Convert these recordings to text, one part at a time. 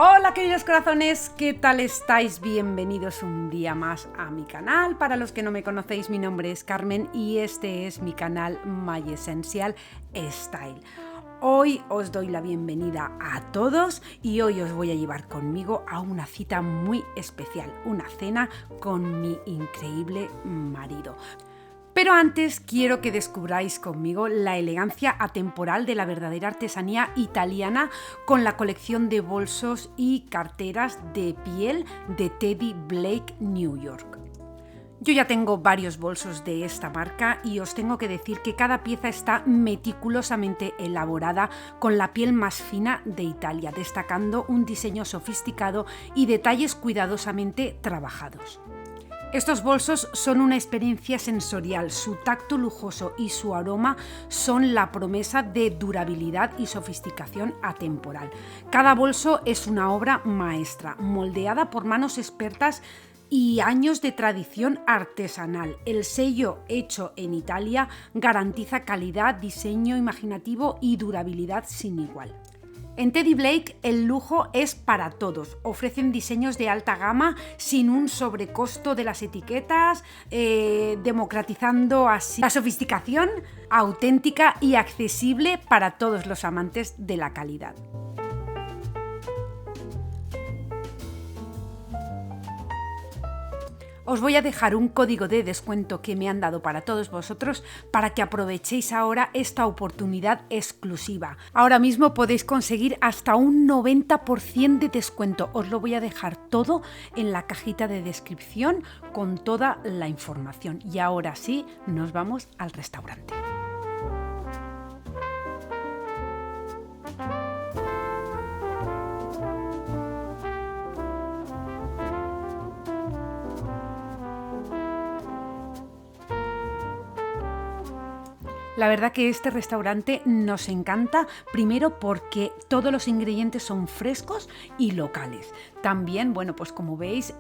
Hola queridos corazones, ¿qué tal estáis? Bienvenidos un día más a mi canal. Para los que no me conocéis, mi nombre es Carmen y este es mi canal My Essential Style. Hoy os doy la bienvenida a todos y hoy os voy a llevar conmigo a una cita muy especial, una cena con mi increíble marido. Pero antes quiero que descubráis conmigo la elegancia atemporal de la verdadera artesanía italiana con la colección de bolsos y carteras de piel de Teddy Blake New York. Yo ya tengo varios bolsos de esta marca y os tengo que decir que cada pieza está meticulosamente elaborada con la piel más fina de Italia, destacando un diseño sofisticado y detalles cuidadosamente trabajados. Estos bolsos son una experiencia sensorial, su tacto lujoso y su aroma son la promesa de durabilidad y sofisticación atemporal. Cada bolso es una obra maestra, moldeada por manos expertas y años de tradición artesanal. El sello hecho en Italia garantiza calidad, diseño imaginativo y durabilidad sin igual. En Teddy Blake el lujo es para todos. Ofrecen diseños de alta gama sin un sobrecosto de las etiquetas, democratizando así la sofisticación auténtica y accesible para todos los amantes de la calidad. Os voy a dejar un código de descuento que me han dado para todos vosotros para que aprovechéis ahora esta oportunidad exclusiva. Ahora mismo podéis conseguir hasta un 90% de descuento. Os lo voy a dejar todo en la cajita de descripción con toda la información. Y ahora sí, nos vamos al restaurante. La verdad que este restaurante nos encanta, primero porque todos los ingredientes son frescos y locales. También, bueno, pues como veis,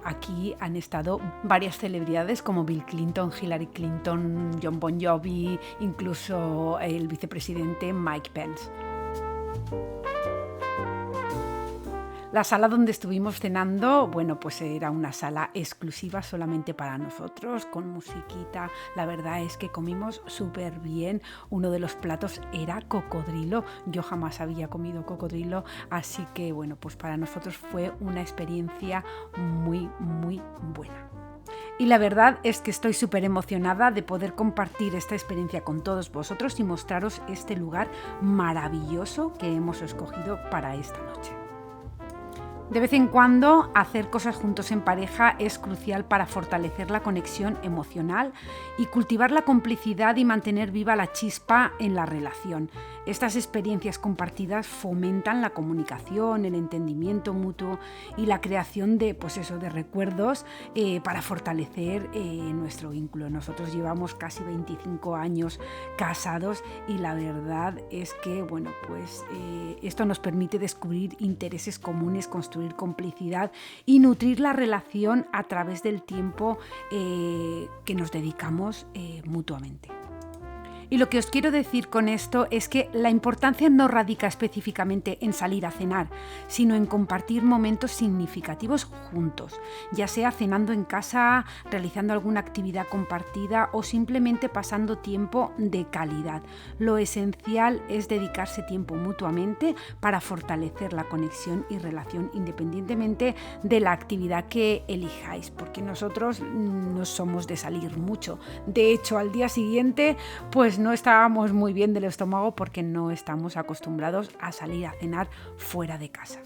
aquí han estado varias celebridades como Bill Clinton, Hillary Clinton, Jon Bon Jovi, incluso el vicepresidente Mike Pence. La sala donde estuvimos cenando, bueno, pues era una sala exclusiva solamente para nosotros, con musiquita. La verdad es que comimos súper bien. Uno de los platos era cocodrilo. Yo jamás había comido cocodrilo, así que, bueno, pues para nosotros fue una experiencia muy, muy buena. Y la verdad es que estoy súper emocionada de poder compartir esta experiencia con todos vosotros y mostraros este lugar maravilloso que hemos escogido para esta noche. De vez en cuando, hacer cosas juntos en pareja es crucial para fortalecer la conexión emocional y cultivar la complicidad y mantener viva la chispa en la relación. Estas experiencias compartidas fomentan la comunicación, el entendimiento mutuo y la creación de, de recuerdos para fortalecer nuestro vínculo. Nosotros llevamos casi 25 años casados y la verdad es que, bueno, pues esto nos permite descubrir intereses comunes, construir complicidad y nutrir la relación a través del tiempo que nos dedicamos mutuamente. Y lo que os quiero decir con esto es que la importancia no radica específicamente en salir a cenar, sino en compartir momentos significativos juntos, ya sea cenando en casa, realizando alguna actividad compartida o simplemente pasando tiempo de calidad. Lo esencial es dedicarse tiempo mutuamente para fortalecer la conexión y relación independientemente de la actividad que elijáis, porque nosotros no somos de salir mucho. De hecho, al día siguiente, pues no estábamos muy bien del estómago porque no estamos acostumbrados a salir a cenar fuera de casa.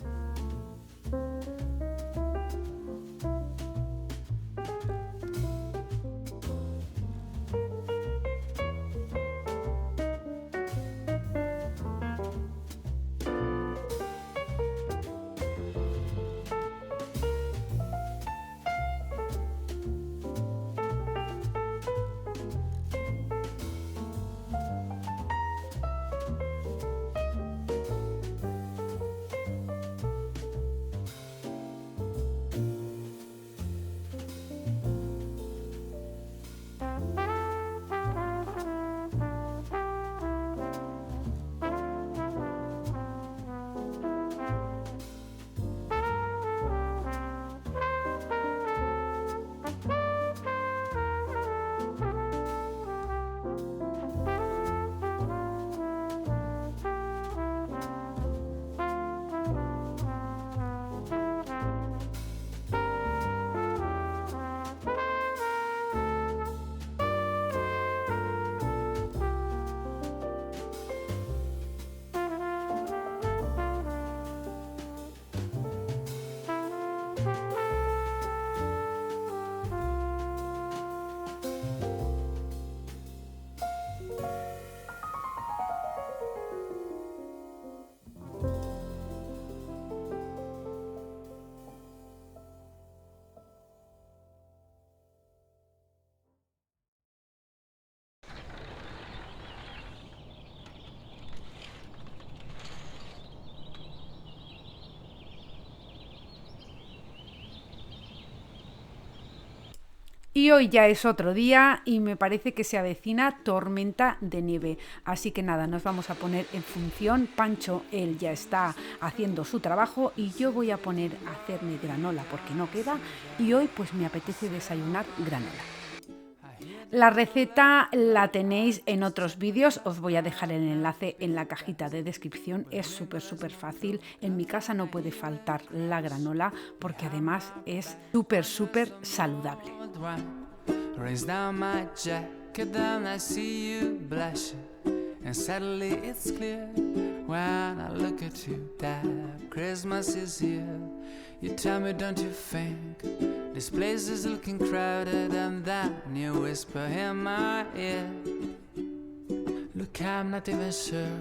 Y hoy ya es otro día y me parece que se avecina tormenta de nieve. Así que nada, nos vamos a poner en función. Pancho, él ya está haciendo su trabajo y yo voy a poner a hacerme granola porque no queda. Y hoy pues me apetece desayunar granola. La receta la tenéis en otros vídeos, os voy a dejar el enlace en la cajita de descripción, es súper fácil. En mi casa no puede faltar la granola porque además es súper saludable. You tell me, don't you think this place is looking crowded? And then you whisper in my ear, look, I'm not even sure.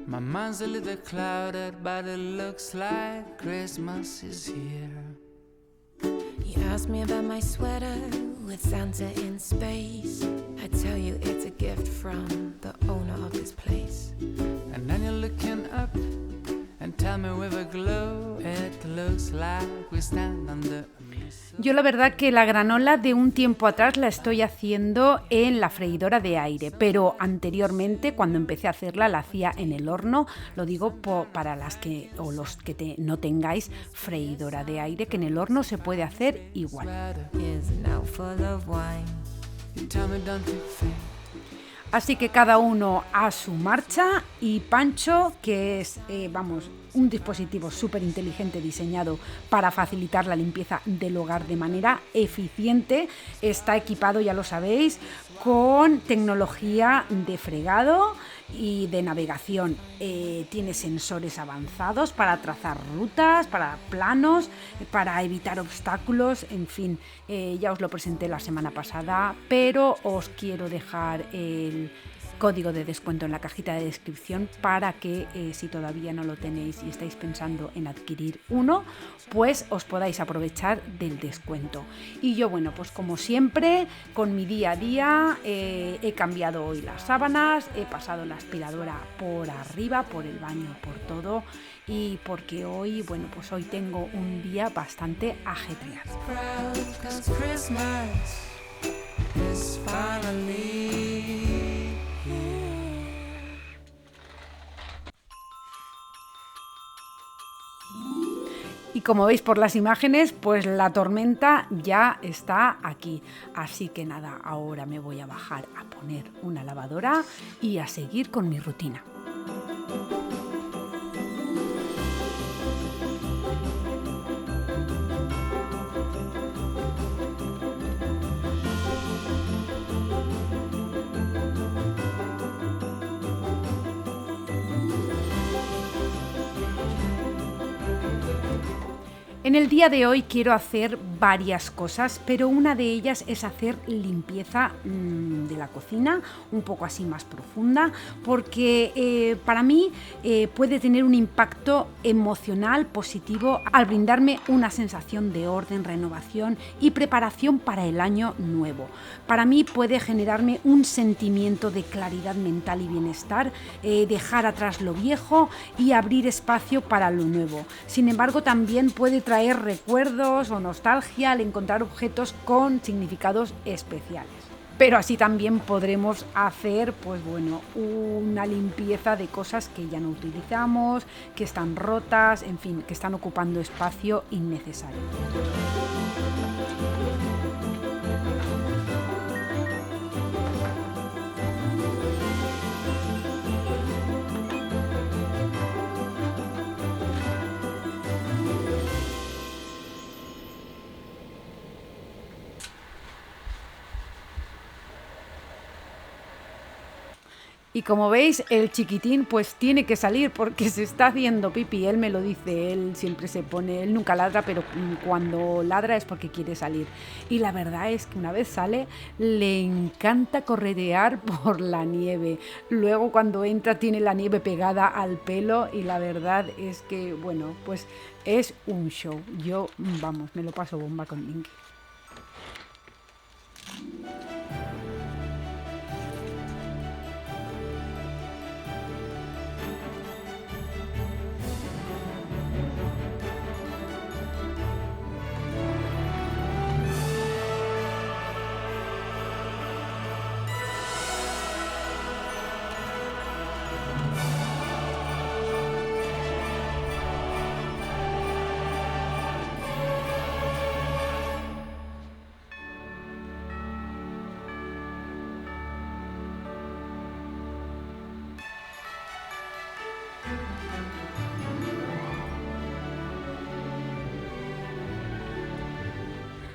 My mind's a little clouded, but it looks like Christmas is here. You asked me about my sweater with Santa in space. I tell you it's a gift from the owner of this place. And then you're looking up and tell me with a glow, it looks like we stand under. Yo la verdad que la granola de un tiempo atrás la estoy haciendo en la freidora de aire, pero anteriormente cuando empecé a hacerla la hacía en el horno. Lo digo para las que o los que no tengáis freidora de aire, que en el horno se puede hacer igual. Así que cada uno a su marcha y Pancho, que es, un dispositivo súper inteligente diseñado para facilitar la limpieza del hogar de manera eficiente, está equipado, ya lo sabéis, con tecnología de fregado y de navegación. Tiene sensores avanzados para trazar rutas, para planos, para evitar obstáculos, en fin, ya os lo presenté la semana pasada, pero os quiero dejar el código de descuento en la cajita de descripción para que si todavía no lo tenéis y estáis pensando en adquirir uno, pues os podáis aprovechar del descuento. Y yo, bueno, pues como siempre, con mi día a día, he cambiado hoy las sábanas, he pasado la aspiradora por arriba, por el baño, por todo, y porque hoy, bueno, pues hoy tengo un día bastante ajetreado. Y como veis por las imágenes, pues la tormenta ya está aquí. Así que nada, ahora me voy a bajar a poner una lavadora y a seguir con mi rutina. En el día de hoy quiero hacer varias cosas, pero una de ellas es hacer limpieza de la cocina, un poco así más profunda, porque para mí puede tener un impacto emocional positivo al brindarme una sensación de orden, renovación y preparación para el año nuevo. Para mí puede generarme un sentimiento de claridad mental y bienestar, dejar atrás lo viejo y abrir espacio para lo nuevo. Sin embargo, también puede traer recuerdos o nostalgia al encontrar objetos con significados especiales. Pero así también podremos hacer, pues bueno, una limpieza de cosas que ya no utilizamos, que están rotas, en fin, que están ocupando espacio innecesario. Y como veis, el chiquitín pues tiene que salir porque se está haciendo pipí. Él me lo dice, él siempre se pone, él nunca ladra, pero cuando ladra es porque quiere salir. Y la verdad es que una vez sale, le encanta corretear por la nieve. Luego cuando entra tiene la nieve pegada al pelo y la verdad es que, bueno, pues es un show. Yo, me lo paso bomba con Linky.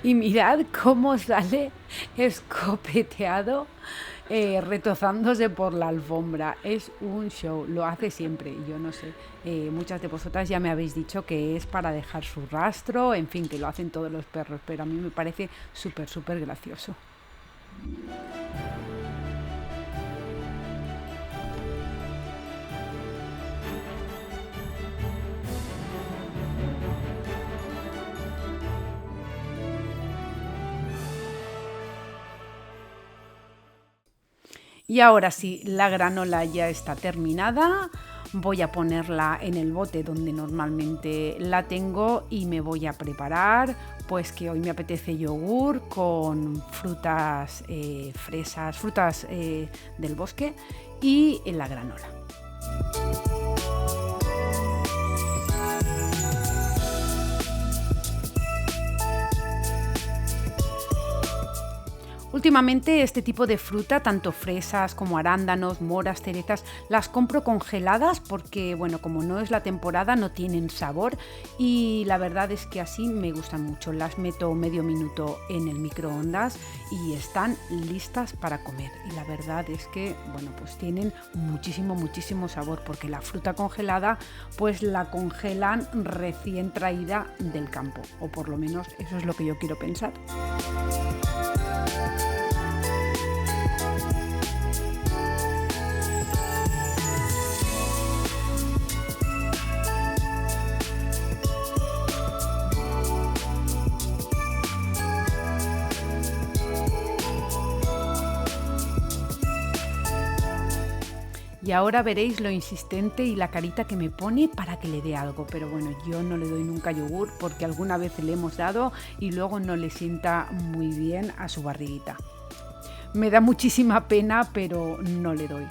Y mirad cómo sale escopeteado, retozándose por la alfombra. Es un show, lo hace siempre. Y yo no sé, muchas de vosotras ya me habéis dicho que es para dejar su rastro, en fin, que lo hacen todos los perros, pero a mí me parece súper, súper gracioso. Y ahora sí, la granola ya está terminada. Voy a ponerla en el bote donde normalmente la tengo y me voy a preparar, pues que hoy me apetece yogur con frutas fresas, frutas del bosque y la granola. Últimamente este tipo de fruta, tanto fresas como arándanos, moras, cerezas, las compro congeladas porque, bueno, como no es la temporada, no tienen sabor y la verdad es que así me gustan mucho. Las meto medio minuto en el microondas y están listas para comer. Y la verdad es que, bueno, pues tienen muchísimo, muchísimo sabor porque la fruta congelada, pues la congelan recién traída del campo, o por lo menos eso es lo que yo quiero pensar. Y ahora veréis lo insistente y la carita que me pone para que le dé algo. Pero bueno, yo no le doy nunca yogur porque alguna vez le hemos dado y luego no le sienta muy bien a su barriguita. Me da muchísima pena, pero no le doy.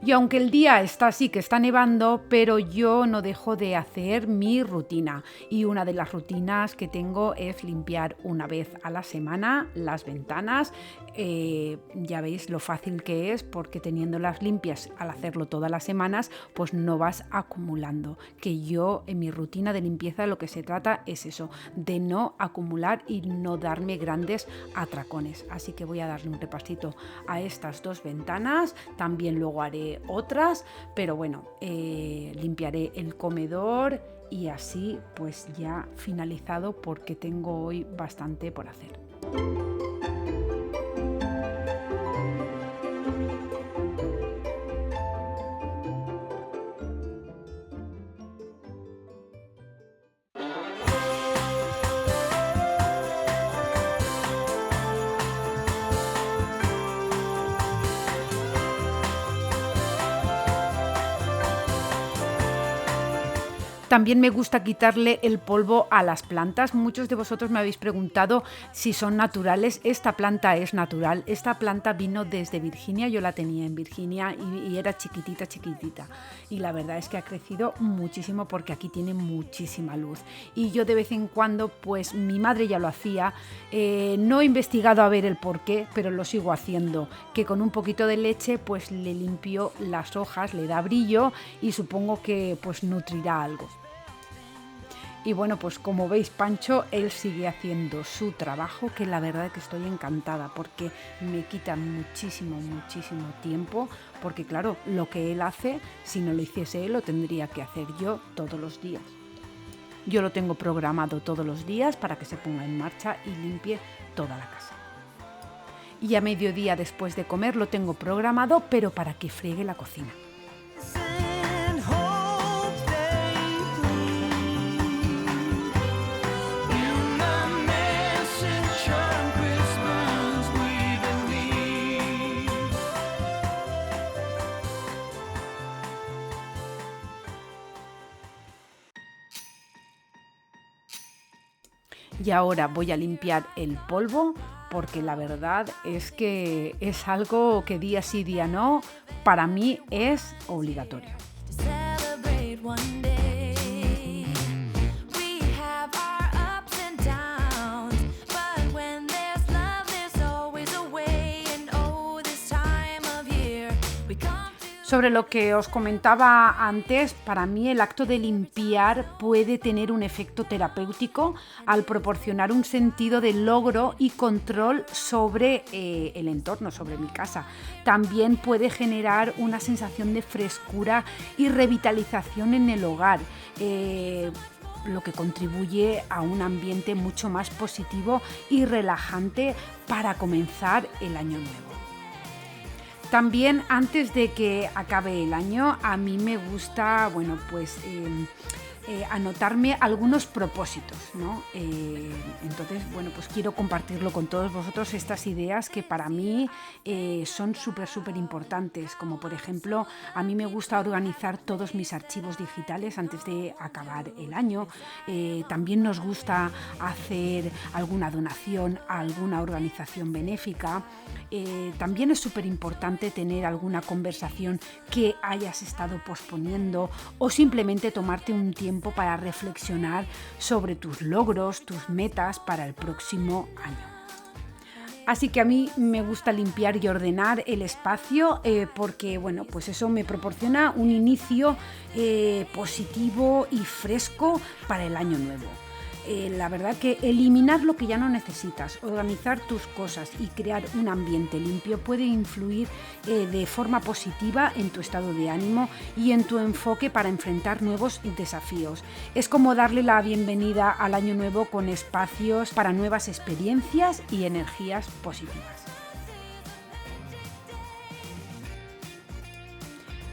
Y aunque el día está así que está nevando, pero yo no dejo de hacer mi rutina. Y una de las rutinas que tengo es limpiar una vez a la semana las ventanas. Ya veis lo fácil que es porque teniéndolas limpias al hacerlo todas las semanas, pues no vas acumulando. Que yo en mi rutina de limpieza lo que se trata es eso, de no acumular y no darme grandes atracones. Así que voy a darle un repasito a estas dos ventanas. También luego haré otras, pero bueno, limpiaré el comedor y así pues ya finalizado porque tengo hoy bastante por hacer. También me gusta quitarle el polvo a las plantas. Muchos de vosotros me habéis preguntado si son naturales. Esta planta es natural. Esta planta vino desde Virginia. Yo la tenía en Virginia y era chiquitita, chiquitita. Y la verdad es que ha crecido muchísimo porque aquí tiene muchísima luz. Y yo de vez en cuando, pues mi madre ya lo hacía. No he investigado a ver el por qué, pero lo sigo haciendo. Que con un poquito de leche, pues le limpio las hojas, le da brillo y supongo que pues nutrirá algo. Y bueno, pues como veis, Pancho, él sigue haciendo su trabajo, que la verdad es que estoy encantada porque me quita muchísimo, muchísimo tiempo, porque claro, lo que él hace, si no lo hiciese él, lo tendría que hacer yo todos los días. Yo lo tengo programado todos los días para que se ponga en marcha y limpie toda la casa. Y a mediodía después de comer lo tengo programado, pero para que friegue la cocina. Y ahora voy a limpiar el polvo porque la verdad es que es algo que día sí, día no, para mí es obligatorio. Sobre lo que os comentaba antes, para mí el acto de limpiar puede tener un efecto terapéutico al proporcionar un sentido de logro y control sobre el entorno, sobre mi casa. También puede generar una sensación de frescura y revitalización en el hogar, lo que contribuye a un ambiente mucho más positivo y relajante para comenzar el año nuevo. También antes de que acabe el año, a mí me gusta, anotarme algunos propósitos, ¿no? Entonces, pues quiero compartirlo con todos vosotros, estas ideas que para mí son súper importantes, como por ejemplo, a mí me gusta organizar todos mis archivos digitales antes de acabar el año. También nos gusta hacer alguna donación a alguna organización benéfica. También es súper importante tener alguna conversación que hayas estado posponiendo o simplemente tomarte un tiempo para reflexionar sobre tus logros, tus metas para el próximo año. Así que a mí me gusta limpiar y ordenar el espacio porque eso me proporciona un inicio positivo y fresco para el año nuevo. La verdad que eliminar lo que ya no necesitas, organizar tus cosas y crear un ambiente limpio puede influir de forma positiva en tu estado de ánimo y en tu enfoque para enfrentar nuevos desafíos. Es como darle la bienvenida al año nuevo con espacios para nuevas experiencias y energías positivas.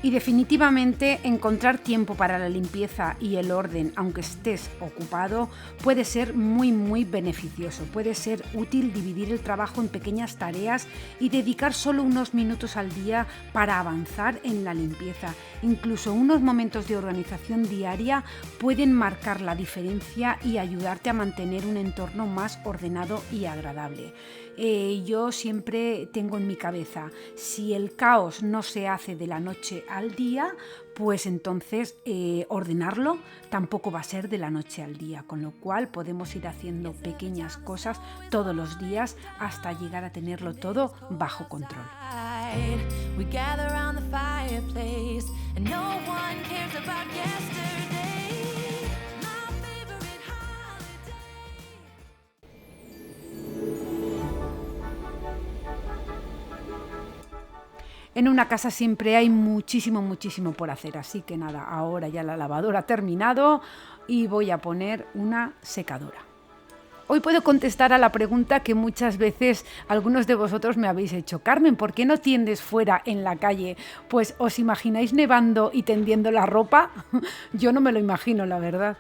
Y definitivamente encontrar tiempo para la limpieza y el orden, aunque estés ocupado, puede ser muy beneficioso. Puede ser útil dividir el trabajo en pequeñas tareas y dedicar solo unos minutos al día para avanzar en la limpieza. Incluso unos momentos de organización diaria pueden marcar la diferencia y ayudarte a mantener un entorno más ordenado y agradable. Yo siempre tengo en mi cabeza, si el caos no se hace de la noche al día, pues entonces ordenarlo tampoco va a ser de la noche al día, con lo cual podemos ir haciendo pequeñas cosas todos los días hasta llegar a tenerlo todo bajo control. En una casa siempre hay muchísimo por hacer, así que nada, ahora ya la lavadora ha terminado y voy a poner una secadora. Hoy puedo contestar a la pregunta que muchas veces algunos de vosotros me habéis hecho. Carmen, ¿por qué no tiendes fuera en la calle? Pues ¿os imagináis nevando y tendiendo la ropa? Yo no me lo imagino, la verdad.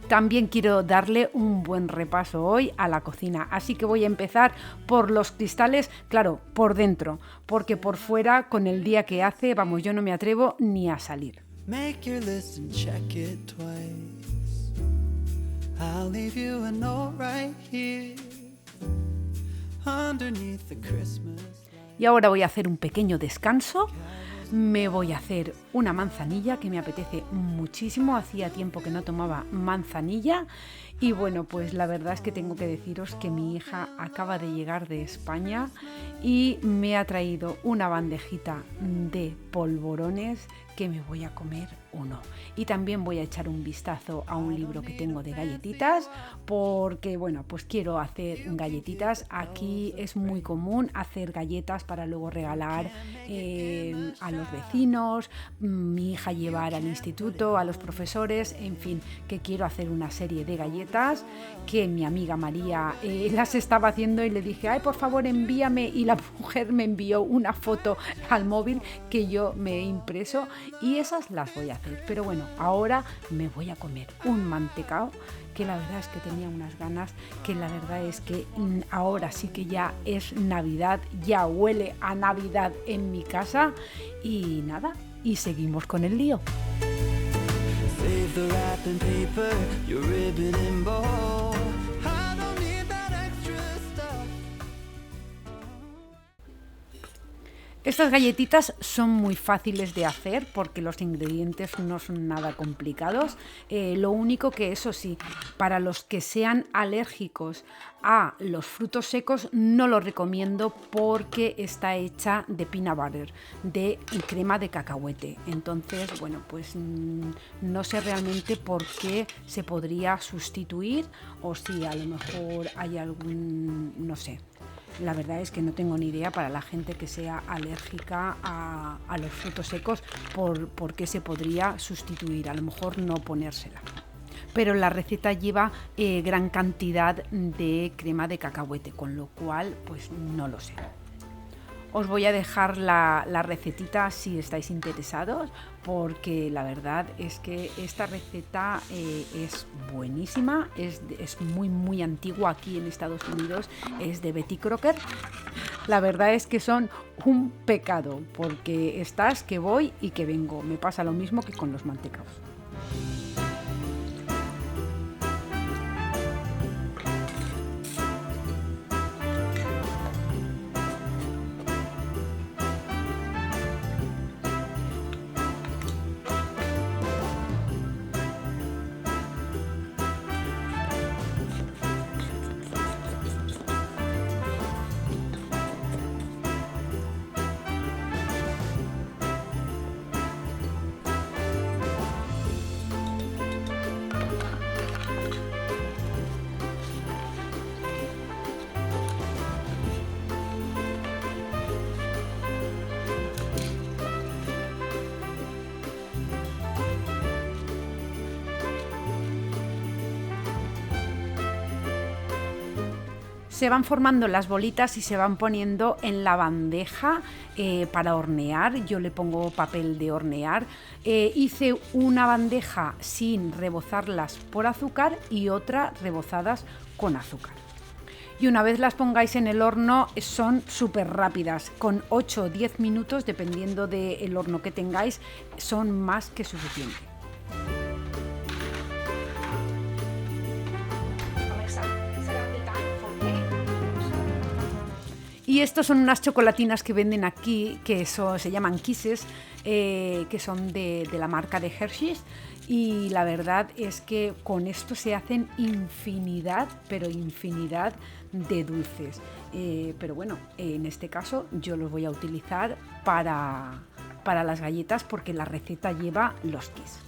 También quiero darle un buen repaso hoy a la cocina, así que voy a empezar por los cristales, claro, por dentro, porque por fuera, con el día que hace, yo no me atrevo ni a salir. Make your list and check it twice. I'll leave you a note right here underneath the Christmas light. Y ahora voy a hacer un pequeño descanso. Me voy a hacer una manzanilla que me apetece muchísimo. Hacía tiempo que no tomaba manzanilla. Y pues la verdad es que tengo que deciros que mi hija acaba de llegar de España y me ha traído una bandejita de polvorones que me voy a comer uno. Y también voy a echar un vistazo a un libro que tengo de galletitas porque, pues quiero hacer galletitas. Aquí es muy común hacer galletas para luego regalar a los vecinos, mi hija llevar al instituto, a los profesores, en fin, que quiero hacer una serie de galletas galletas que mi amiga María las estaba haciendo y le dije, ay, por favor envíame, y la mujer me envió una foto al móvil que yo me he impreso y esas las voy a hacer. Pero bueno, ahora me voy a comer un mantecao que la verdad es que tenía unas ganas, que la verdad es que ahora sí que ya es Navidad, ya huele a Navidad en mi casa y nada, y seguimos con el lío. Save the wrapping paper, your ribbon and bow. I don't need that extra stuff. Estas galletitas son muy fáciles de hacer porque los ingredientes no son nada complicados. Lo único que, eso sí, para los que sean alérgicos a los frutos secos no lo recomiendo porque está hecha de peanut butter, de crema de cacahuete. Entonces, bueno, pues no sé realmente por qué se podría sustituir o si a lo mejor hay algún, no sé. La verdad es que no tengo ni idea para la gente que sea alérgica a los frutos secos por qué se podría sustituir, a lo mejor no ponérsela. Pero la receta lleva gran cantidad de crema de cacahuete, con lo cual pues no lo sé. Os voy a dejar la recetita si estáis interesados, porque la verdad es que esta receta es buenísima, es muy antigua aquí en Estados Unidos, es de Betty Crocker. La verdad es que son un pecado, porque estás que voy y que vengo. Me pasa lo mismo que con los mantecaos. Se van formando las bolitas y se van poniendo en la bandeja para hornear. Yo le pongo papel de hornear. Hice una bandeja sin rebozarlas por azúcar y otra rebozadas con azúcar. Y una vez las pongáis en el horno son súper rápidas, con 8 o 10 minutos, dependiendo del horno que tengáis, son más que suficiente. Y estos son unas chocolatinas que venden aquí, que se llaman Kisses, que son de la marca de Hershey's. Y la verdad es que con esto se hacen infinidad, pero infinidad de dulces. Pero bueno, en este caso yo los voy a utilizar para las galletas porque la receta lleva los Kisses.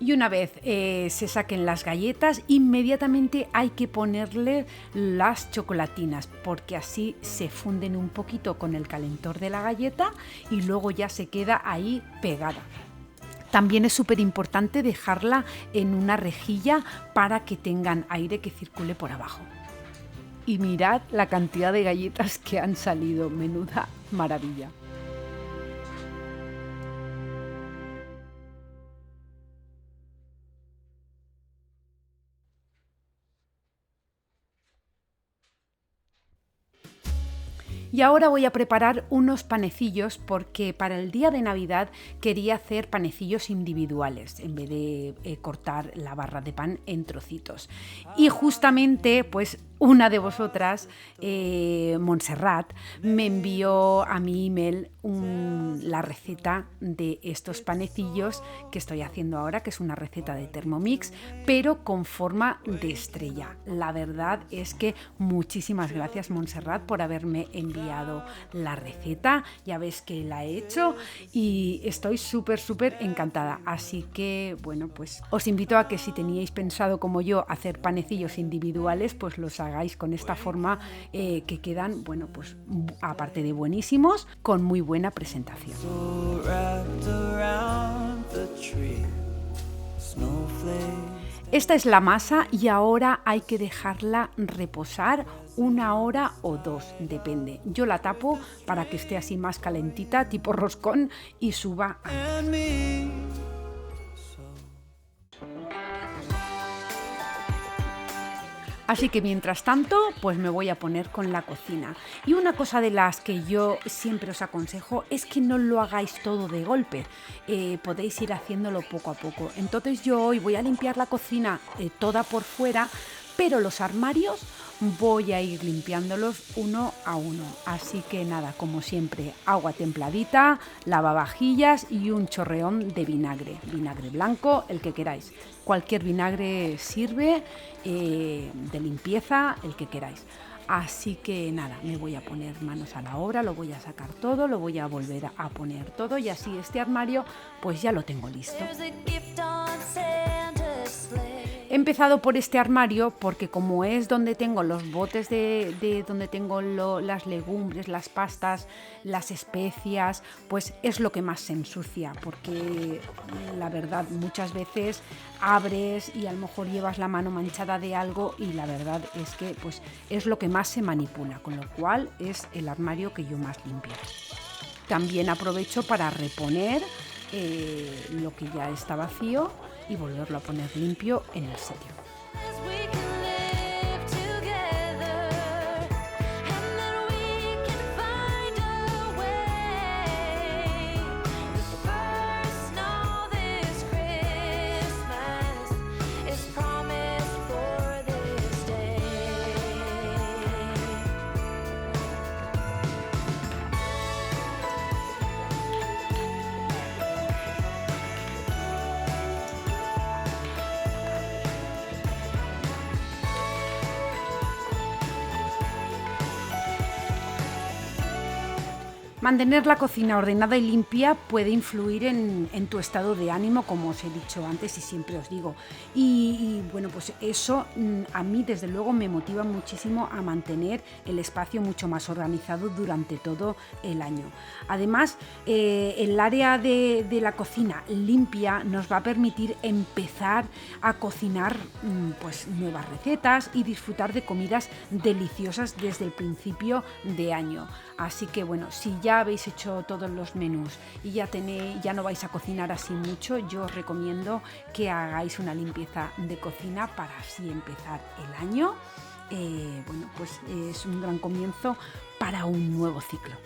Y una vez se saquen las galletas, inmediatamente hay que ponerle las chocolatinas, porque así se funden un poquito con el calentor de la galleta y luego ya se queda ahí pegada. También es súper importante dejarla en una rejilla para que tengan aire que circule por abajo. Y mirad la cantidad de galletas que han salido, menuda maravilla. Y ahora voy a preparar unos panecillos porque para el día de Navidad quería hacer panecillos individuales en vez de cortar la barra de pan en trocitos. Y justamente pues una de vosotras, Montserrat, me envió a mi email la receta de estos panecillos que estoy haciendo ahora, que es una receta de Thermomix, pero con forma de estrella. La verdad es que muchísimas gracias, Montserrat, por haberme enviado la receta. Ya ves que la he hecho y estoy súper encantada. Así que, bueno, pues os invito a que si teníais pensado como yo hacer panecillos individuales, pues los hagáis con esta forma que quedan, bueno, pues aparte de buenísimos, con muy buena presentación. Esta es la masa y ahora hay que dejarla reposar 1 hora o 2, depende. Yo la tapo para que esté así más calentita, tipo roscón, y suba antes. Así que mientras tanto, pues me voy a poner con la cocina. Y una cosa de las que yo siempre os aconsejo es que no lo hagáis todo de golpe. Podéis ir haciéndolo poco a poco. Entonces yo hoy voy a limpiar la cocina toda por fuera, pero los armarios voy a ir limpiándolos uno a uno. Así que nada, como siempre, agua templadita, lavavajillas y un chorreón de vinagre. Vinagre blanco, el que queráis. Cualquier vinagre sirve, de limpieza, el que queráis. Así que nada, me voy a poner manos a la obra, lo voy a sacar todo, lo voy a volver a poner todo y así este armario pues ya lo tengo listo. He empezado por este armario porque como es donde tengo los botes de donde tengo las legumbres, las pastas, las especias, pues es lo que más se ensucia, porque la verdad muchas veces abres y a lo mejor llevas la mano manchada de algo y la verdad es que pues es lo que más se manipula, con lo cual es el armario que yo más limpio. También aprovecho para reponer lo que ya está vacío y volverlo a poner limpio en el sitio. Mantener la cocina ordenada y limpia puede influir en tu estado de ánimo, como os he dicho antes y siempre os digo. Y bueno, pues eso a mí desde luego me motiva muchísimo a mantener el espacio mucho más organizado durante todo el año. Además, el área de la cocina limpia nos va a permitir empezar a cocinar pues nuevas recetas y disfrutar de comidas deliciosas desde el principio de año. Así que bueno, si ya habéis hecho todos los menús y ya no vais a cocinar así mucho, yo os recomiendo que hagáis una limpieza de cocina para así empezar el año. Bueno, pues es un gran comienzo para un nuevo ciclo.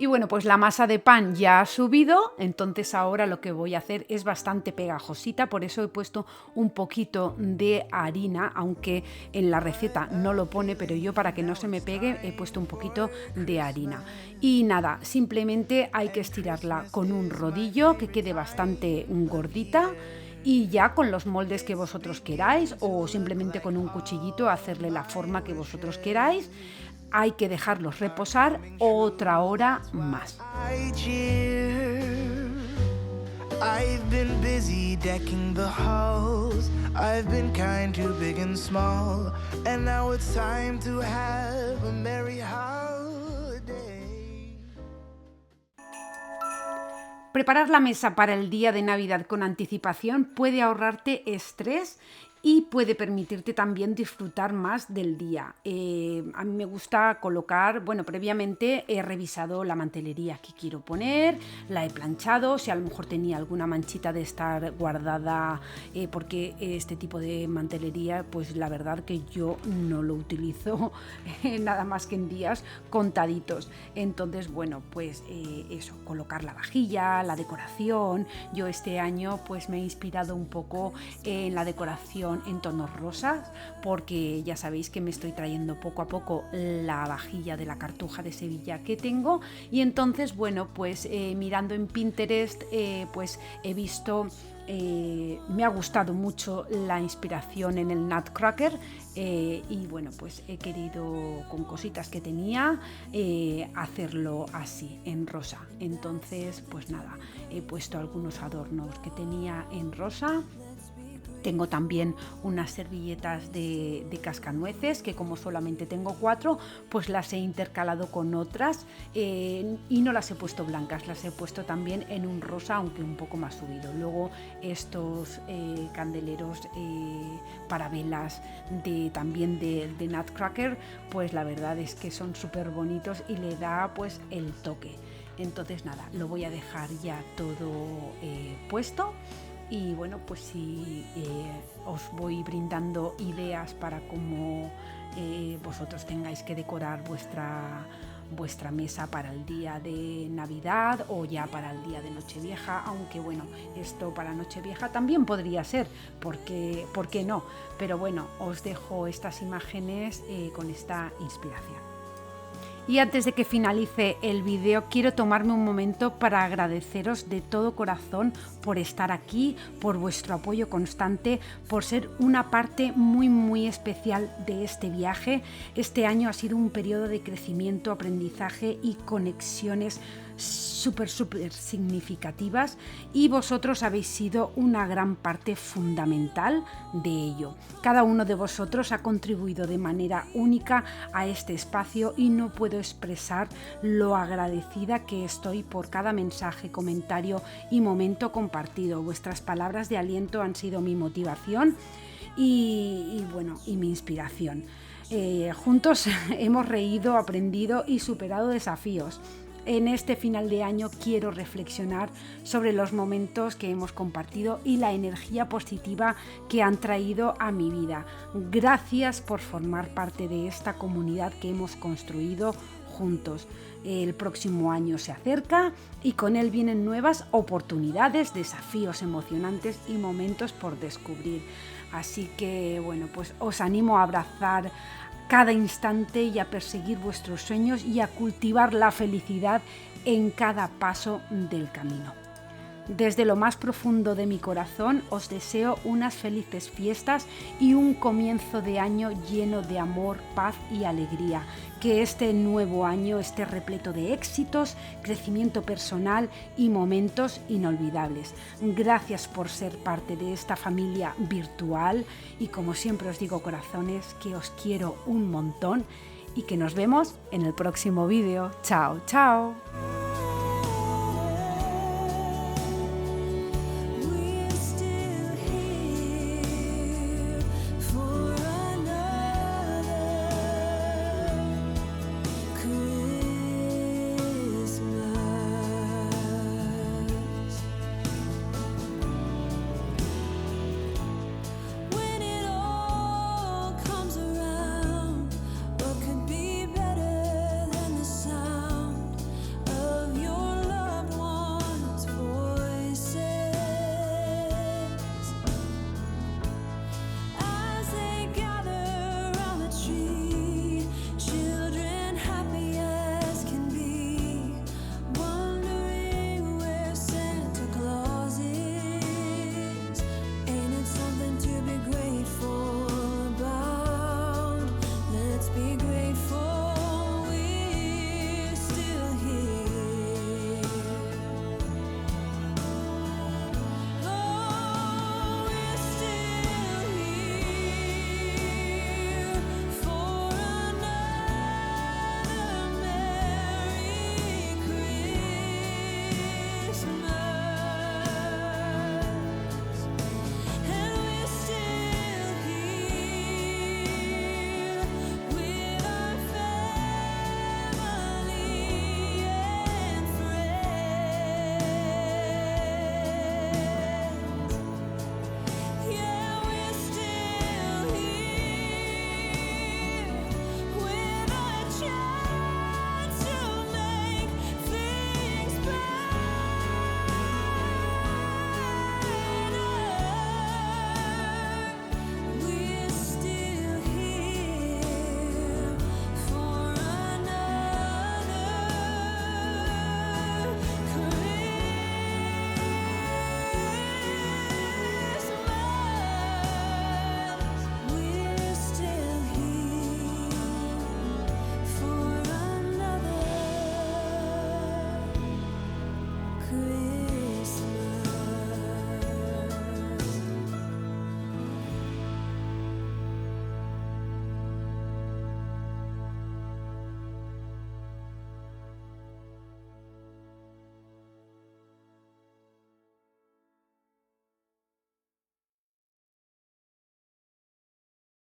Y bueno, pues la masa de pan ya ha subido, entonces ahora lo que voy a hacer es bastante pegajosita, por eso he puesto un poquito de harina, aunque en la receta no lo pone, pero yo para que no se me pegue he puesto un poquito de harina. Y nada, simplemente hay que estirarla con un rodillo que quede bastante gordita. Y ya con los moldes que vosotros queráis o simplemente con un cuchillito hacerle la forma que vosotros queráis. Hay que dejarlos reposar otra hora más. I've been busy decking the halls. I've been kind to big and small. And now it's time to have a merry holiday. Preparar la mesa para el día de Navidad con anticipación puede ahorrarte estrés y puede permitirte también disfrutar más del día. A mí me gusta colocar, previamente he revisado la mantelería que quiero poner, la he planchado, si a lo mejor tenía alguna manchita de estar guardada, porque este tipo de mantelería, pues la verdad que yo no lo utilizo nada más que en días contaditos. Entonces, eso, colocar la vajilla, la decoración. Yo este año pues me he inspirado un poco en la decoración en tonos rosas, porque ya sabéis que me estoy trayendo poco a poco la vajilla de la Cartuja de Sevilla que tengo, y entonces mirando en Pinterest pues he visto, me ha gustado mucho la inspiración en el Nutcracker, y pues he querido, con cositas que tenía, hacerlo así en rosa. Entonces pues nada, he puesto algunos adornos que tenía en rosa. Tengo también unas servilletas de cascanueces que, como solamente tengo 4, pues las he intercalado con otras, y no las he puesto blancas, las he puesto también en un rosa, aunque un poco más subido. Luego estos candeleros para velas también de Nutcracker, pues la verdad es que son súper bonitos y le da pues el toque. Entonces nada, lo voy a dejar ya todo puesto. Y si os voy brindando ideas para cómo vosotros tengáis que decorar vuestra mesa para el día de Navidad o ya para el día de Nochevieja, aunque esto para Nochevieja también podría ser, ¿por qué no? Pero os dejo estas imágenes con esta inspiración. Y antes de que finalice el vídeo, quiero tomarme un momento para agradeceros de todo corazón por estar aquí, por vuestro apoyo constante, por ser una parte muy, muy especial de este viaje. Este año ha sido un periodo de crecimiento, aprendizaje y conexiones súper significativas, y vosotros habéis sido una gran parte fundamental de ello. Cada uno de vosotros ha contribuido de manera única a este espacio y no puedo expresar lo agradecida que estoy por cada mensaje, comentario y momento compartido. Vuestras palabras de aliento han sido mi motivación y mi inspiración. Juntos hemos reído, aprendido y superado desafíos. En este final de año quiero reflexionar sobre los momentos que hemos compartido y la energía positiva que han traído a mi vida. Gracias por formar parte de esta comunidad que hemos construido juntos. El próximo año se acerca y con él vienen nuevas oportunidades, desafíos emocionantes y momentos por descubrir. Así que os animo a abrazar cada instante y a perseguir vuestros sueños y a cultivar la felicidad en cada paso del camino. Desde lo más profundo de mi corazón os deseo unas felices fiestas y un comienzo de año lleno de amor, paz y alegría. Que este nuevo año esté repleto de éxitos, crecimiento personal y momentos inolvidables. Gracias por ser parte de esta familia virtual y, como siempre os digo, corazones, que os quiero un montón y que nos vemos en el próximo vídeo. Chao, chao.